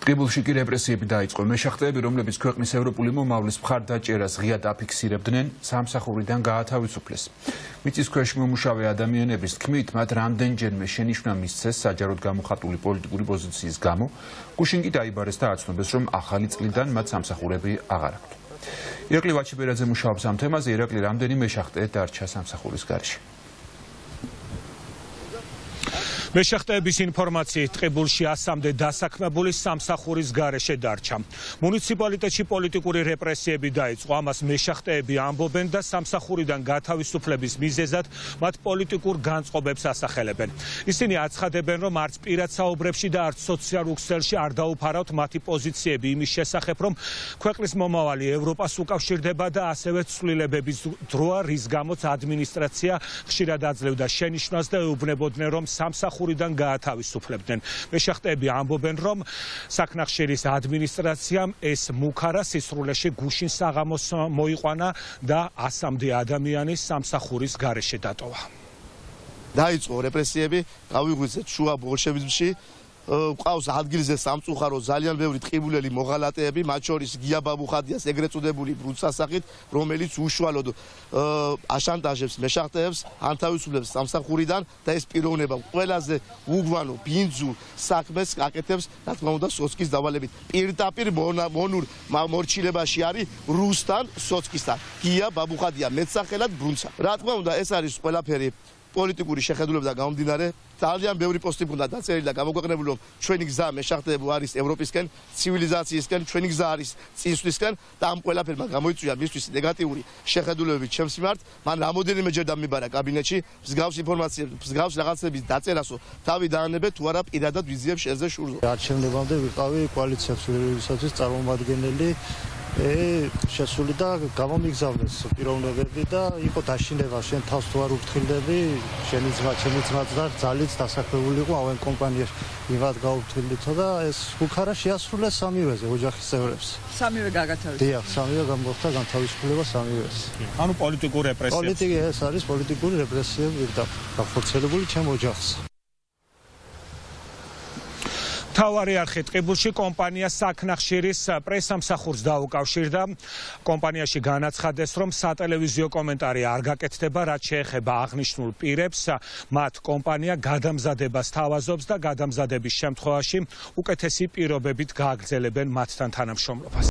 ტყიბულში კი რეპრესიები დაიწყო. მეშახტეები, რომლებიც ქვეყნის ევროპული მომავლის მხარდაჭერას ღიად აფიქსირებდნენ, სამსახურიდან გაათავისუფლეს. მიწის ქვეშ მომუშავე ადამიანების თქმით, მათ რამდენჯერმე შენიშვნა მისცეს საჯაროდ გამოხატული პოლიტიკური პოზიციის გამო. გუშინ კი დაიბარეს და აცნობეს, რომ ახალი წლიდან მათ სამსახურები აღარ აქვთ. ირაკლი ვაჩიბერაძე მუშაობს ამ თემაზე. ირაკლი, რამდენი მეშახტე დარჩა სამსახურის გარეშე? მეშახტეების ინფორმაციით ტყიბულში 100-მდე დასაქმებული სამსახურის გარეშე დარჩა. მუნიციპალიტეტში პოლიტიკური რეპრესიები დაიწყო. ამას მეშახტეები ამბობენ და სამსახურიდან გათავისუფლების მიზეზად მათ პოლიტიკურ განწყობებს ასახელებენ. ისინი აცხადებენ, რომ არც პირად საუბრებში და არც სოციალურ ქსელში არ დაუფარავთ მათი პოზიციები იმის შესახებ, რომ ქვეყნის მომავალი ევროპას უკავშირდება და ასევე ცვლილებების დროა, რის გამოც ადმინისტრაცია ხშირად აძლევდა შენიშვნას და ეუბნებოდნენ, რომ სამსახურიდან გაათავისუფლებდნენ. მეშახტეები ამბობენ, რომ საქნახშირის ადმინისტრაციამ ეს მუქარა სისრულეში გუშინ საღამოს მოიყვანა და 100-მდე ადამიანის სამსახურის გარეშე დატოვა. დაიწყო რეპრესიები, გავიღვიძეთ შუა ბოლშევიზმში. ყავს ადგილზე სამწუხარო ძალიან ბევრი ტყიბულელი მოღალატეები, მათ შორის გია ბაბუხადიას ეგრეთ წოდებული ბრუდსასახით, რომელიც უშუალოდ აშანტაჟებს მეშახტეებს, ანთავისუფლებს სამსახურიდან და ეს პიროვნება ყველაზე უგვანო ბინძურ საქმეს აკეთებს, რა თქმა უნდა, სოცკის დავალებით. პირდაპირ მონურ მორჩილებაში არის რუსთან, სოცკისთან. გია ბაბუხადია მეტსახელად ბრუნცა. რა თქმა უნდა, ეს არის ყველაფერი პოლიტიკური შეხედულებიდან გამომდინარე. ძალიან ბევრი პოსტი უნდა დაწერილი და გამოგვეყნებული, რომ ჩვენი გზა მეშახტეები არის ევროპისკენ, ცივილიზაციისკენ, ჩვენი გზა არის წინსვლისკენ და ამ ყველაფერმა გამოიწვია მისთვის ნეგატიური შეხედულებები ჩემს მიმართ. მან რამოდენიმეჯერ დამიბარა კაბინეტში მსგავს ინფორმაციებს, მსგავს რაღაცების დაწერასო თავი დაანებე თუ არა პირადად ვიზიებს შენზე შურზე. არჩევნებამდე ვიყავი კოალიცია ცვლილებებისათვის წარმომადგენელი. შესული და გამომიგზავნეს პიროვნებები და იყო დაშინება, შენ თავს თუ არ უფრთხილდები, შენი ძმა, ჩემი ძმაც და ძალიც დასაქმებული იყო ავენ კომპანიაში იმად გაუფრთხილდითო და ეს უქარა შეასრულეს სამივეზე ოჯახის წევრებს. სამივე გაგათავისუფლეს. დიახ, სამივე გამოხდა განთავისუფლება სამივეს. ანუ პოლიტიკური რეპრესიები. პოლიტიკა ეს არის პოლიტიკური რეპრესიები და გახორციელებული ჩემ ოჯახს. მთავარი არხი ტყიბულში კომპანია საქნახშირის პრესამსახურს დაუკავშირდა. კომპანიაში განაცხადეს, რომ სატელევიზიო კომენტარი არ გაკეთდება, რაც შეეხება აღნიშნულ პირებს. მათ კომპანია გადამზადებას თავაზობს და გადამზადების შემთხვევაში უკეთესი პირობებით გააგრძელებენ მათთან თანამშრომლობას.